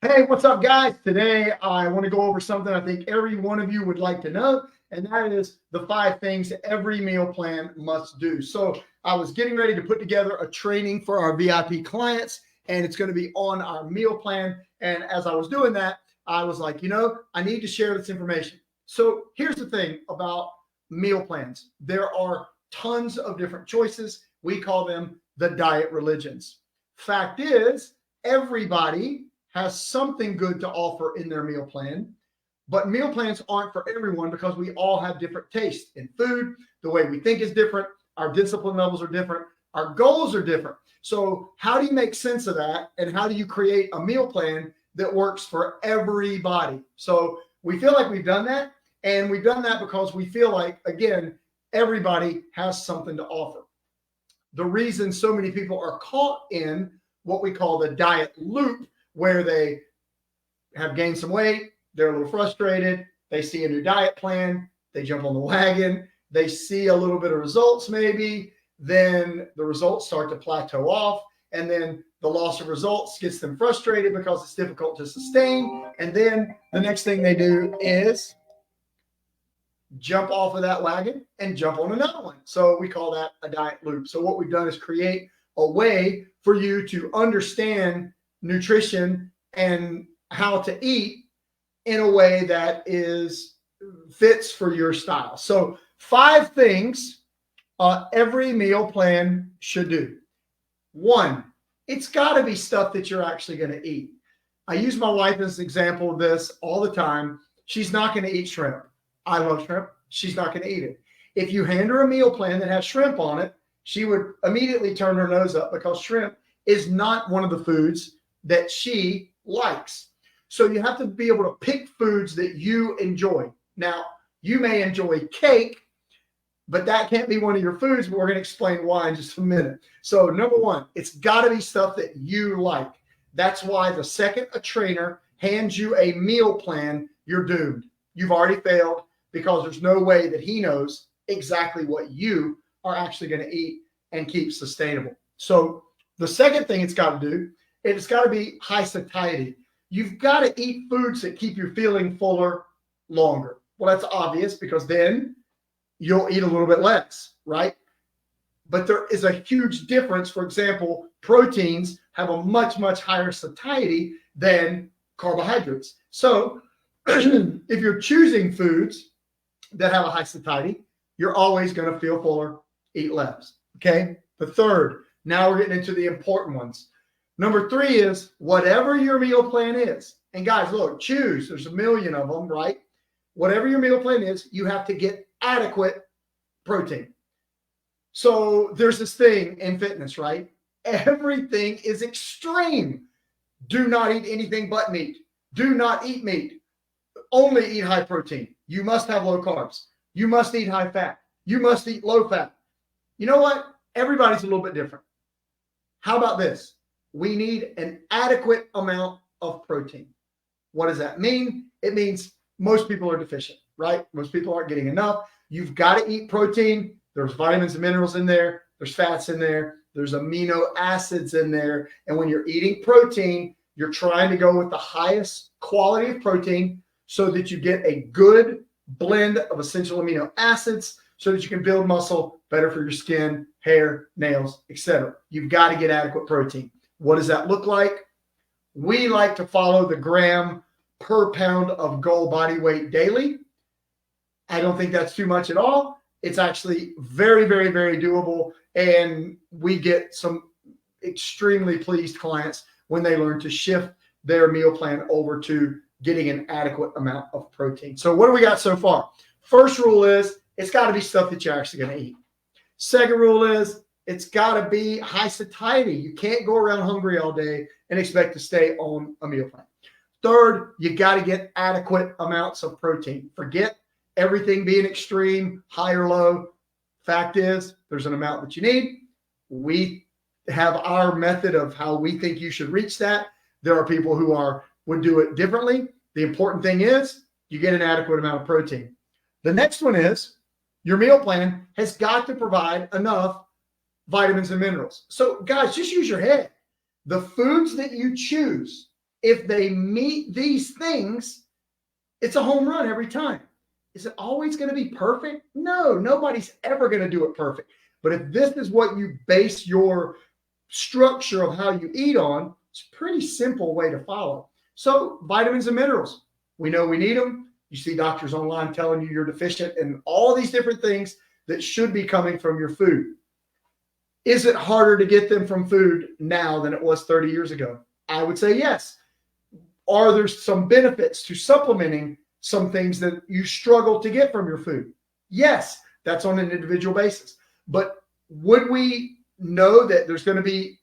Hey, what's up, guys? Today I want to go over something I think every one of you would like to know, and that is the 5 things every meal plan must do. So, I was getting ready to put together a training for our VIP clients, and it's going to be on our meal plan. And as I was doing that, I was like, I need to share this information. So, here's the thing about meal plans there are tons of different choices. We call them the diet religions. Fact is, everybody has something good to offer in their meal plan. But meal plans aren't for everyone because we all have different tastes in food. The way we think is different. Our discipline levels are different. Our goals are different. So, how do you make sense of that? And how do you create a meal plan that works for everybody? So, we feel like we've done that. And we've done that because we feel like, again, everybody has something to offer. The reason so many people are caught in what we call the diet loop, where they have gained some weight, they're a little frustrated, they see a new diet plan, they jump on the wagon, they see a little bit of results maybe, then the results start to plateau off, and then the loss of results gets them frustrated because it's difficult to sustain, and then the next thing they do is jump off of that wagon and jump on another one. So we call that a diet loop. So what we've done is create a way for you to understand nutrition and how to eat in a way that is fits for your style. So 5 things every meal plan should do. One, it's got to be stuff that you're actually going to eat. I use my wife as an example of this all the time. She's not going to eat shrimp. I love shrimp. She's not going to eat it. If you hand her a meal plan that has shrimp on it, she would immediately turn her nose up because shrimp is not one of the foods that she likes. So you have to be able to pick foods that you enjoy. Now, you may enjoy cake, but that can't be one of your foods, but we're going to explain why in just a minute. So number one, it's got to be stuff that you like. That's why the second a trainer hands you a meal plan, you're doomed. You've already failed because there's no way that he knows exactly what you are actually going to eat and keep sustainable. So the second thing it's got to do, it's got to be high satiety. You've got to eat foods that keep you feeling fuller longer. Well, that's obvious because then you'll eat a little bit less, right? But there is a huge difference. For example, proteins have a much, much higher satiety than carbohydrates. So if you're choosing foods that have a high satiety, you're always going to feel fuller, eat less. Okay. The third, now we're getting into the important ones. Number 3 is whatever your meal plan is. And guys, look, choose. There's a million of them, right? Whatever your meal plan is, you have to get adequate protein. So there's this thing in fitness, right? Everything is extreme. Do not eat anything but meat. Do not eat meat. Only eat high protein. You must have low carbs. You must eat high fat. You must eat low fat. You know what? Everybody's a little bit different. How about this? We need an adequate amount of protein. What does that mean? It means most people are deficient, right? Most people aren't getting enough. You've got to eat protein. There's vitamins and minerals in there. There's fats in there. There's amino acids in there. And when you're eating protein, you're trying to go with the highest quality of protein so that you get a good blend of essential amino acids so that you can build muscle, better for your skin, hair, nails, etc. You've got to get adequate protein. What does that look like? We like to follow the gram per pound of goal body weight daily. I don't think that's too much at all. It's actually very, very, very doable. And we get some extremely pleased clients when they learn to shift their meal plan over to getting an adequate amount of protein. So what do we got so far? First rule is it's got to be stuff that you're actually going to eat. Second rule is it's got to be high satiety. You can't go around hungry all day and expect to stay on a meal plan. Third, you got to get adequate amounts of protein. Forget everything being extreme, high or low. Fact is, there's an amount that you need. We have our method of how we think you should reach that. There are people who would do it differently. The important thing is you get an adequate amount of protein. The next one is your meal plan has got to provide enough vitamins and minerals. So guys, just use your head. The foods that you choose if they meet these things, it's a home run every time. Is it always going to be perfect? No, nobody's ever going to do it perfect. But if this is what you base your structure of how you eat on, it's a pretty simple way to follow. So vitamins and minerals, we know we need them. You see doctors online telling you you're deficient in all these different things that should be coming from your food. Is it harder to get them from food now than it was 30 years ago? I would say yes. Are there some benefits to supplementing some things that you struggle to get from your food? Yes, that's on an individual basis. But would we know that there's going to be,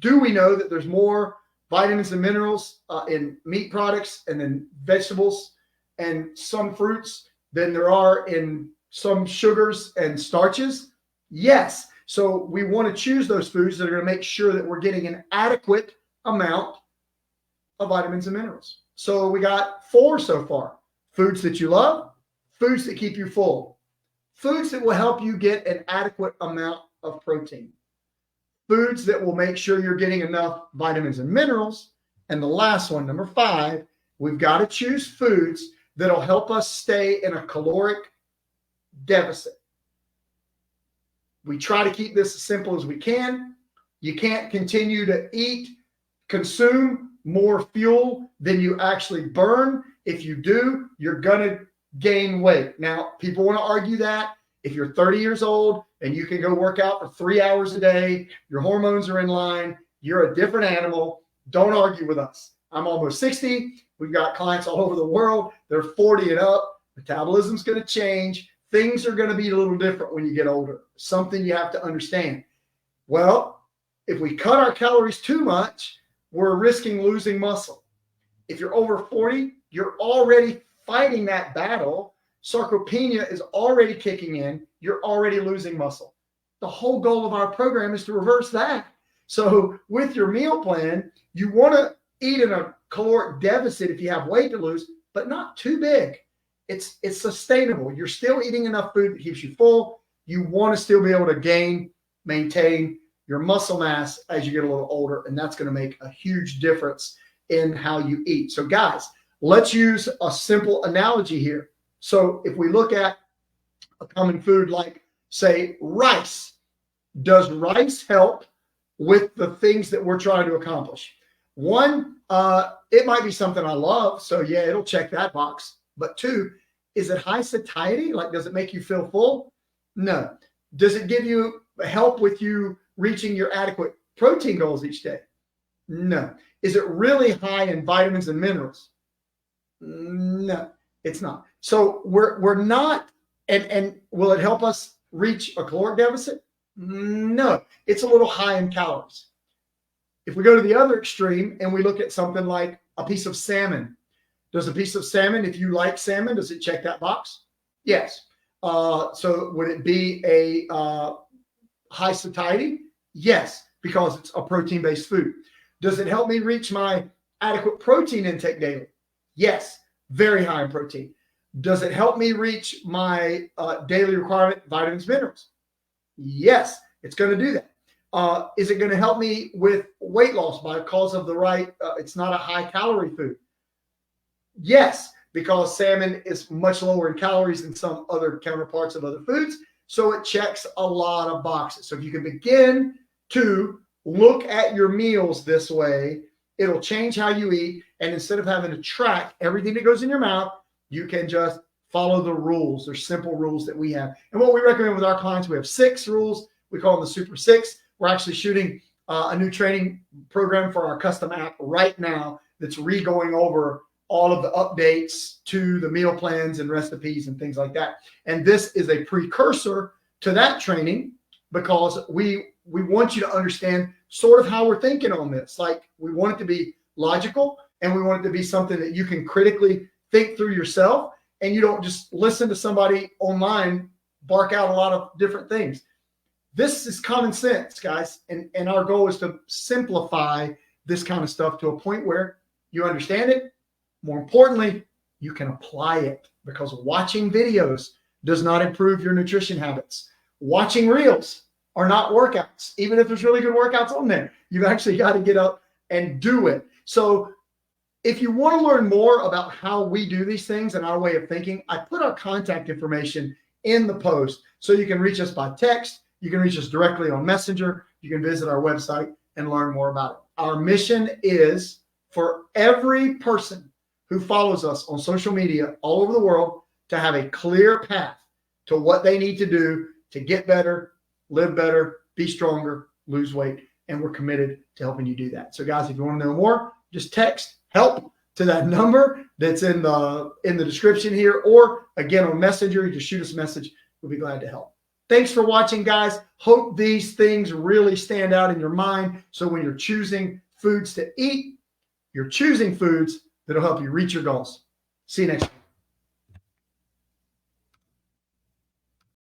do we know that there's more vitamins and minerals in meat products and in vegetables and some fruits than there are in some sugars and starches? Yes. So we want to choose those foods that are going to make sure that we're getting an adequate amount of vitamins and minerals. So we got 4 so far. Foods that you love, foods that keep you full, foods that will help you get an adequate amount of protein, foods that will make sure you're getting enough vitamins and minerals. And the last one, number 5, we've got to choose foods that'll help us stay in a caloric deficit. We try to keep this as simple as we can. You can't continue to consume more fuel than you actually burn. If you do, you're going to gain weight. Now, people want to argue that if you're 30 years old and you can go work out for 3 hours a day, your hormones are in line, you're a different animal. Don't argue with us. I'm almost 60. We've got clients all over the world. They're 40 and up. Metabolism's going to change. Things are going to be a little different when you get older. Something you have to understand. Well, if we cut our calories too much, we're risking losing muscle. If you're over 40, you're already fighting that battle. Sarcopenia is already kicking in. You're already losing muscle. The whole goal of our program is to reverse that. So with your meal plan, you want to eat in a caloric deficit if you have weight to lose, but not too big. It's sustainable. You're still eating enough food that keeps you full. You want to still be able to maintain your muscle mass as you get a little older, and that's going to make a huge difference in how you eat. So guys, let's use a simple analogy here. So if we look at a common food like, say, rice, does rice help with the things that we're trying to accomplish? One, it might be something I love, so yeah, it'll check that box. But 2, is it high satiety? Like, does it make you feel full? No. Does it give you help with you reaching your adequate protein goals each day? No. Is it really high in vitamins and minerals? No, it's not. So we're not, and will it help us reach a caloric deficit? No, it's a little high in calories. If we go to the other extreme and we look at something like a piece of salmon, does a piece of salmon, if you like salmon, does it check that box? Yes. So would it be a high satiety? Yes, because it's a protein-based food. Does it help me reach my adequate protein intake daily? Yes, very high in protein. Does it help me reach my daily requirement vitamins, minerals? Yes, it's going to do that. Is it going to help me with weight loss because of the right, it's not a high calorie food? Yes, because salmon is much lower in calories than some other counterparts of other foods. So it checks a lot of boxes. So if you can begin to look at your meals this way, it'll change how you eat. And instead of having to track everything that goes in your mouth, you can just follow the rules. There's simple rules that we have. And what we recommend with our clients, we have 6 rules. We call them the Super 6. We're actually shooting a new training program for our custom app right now that's going over all of the updates to the meal plans and recipes and things like that. And this is a precursor to that training because we want you to understand sort of how we're thinking on this. Like, we want it to be logical and we want it to be something that you can critically think through yourself, and you don't just listen to somebody online bark out a lot of different things. This is common sense, guys. And our goal is to simplify this kind of stuff to a point where you understand it. More importantly, you can apply it, because watching videos does not improve your nutrition habits. Watching reels are not workouts, even if there's really good workouts on there. You've actually got to get up and do it. So if you want to learn more about how we do these things and our way of thinking, I put our contact information in the post. So you can reach us by text. You can reach us directly on Messenger. You can visit our website and learn more about it. Our mission is for every person who follows us on social media all over the world to have a clear path to what they need to do to get better, live better, be stronger, lose weight. And we're committed to helping you do that. So guys, if you want to know more, just text HELP to that number that's in the description here, or again on Messenger, you just shoot us a message. We'll be glad to help. Thanks for watching, guys. Hope these things really stand out in your mind. So when you're choosing foods to eat, you're choosing foods that'll help you reach your goals. See you next time.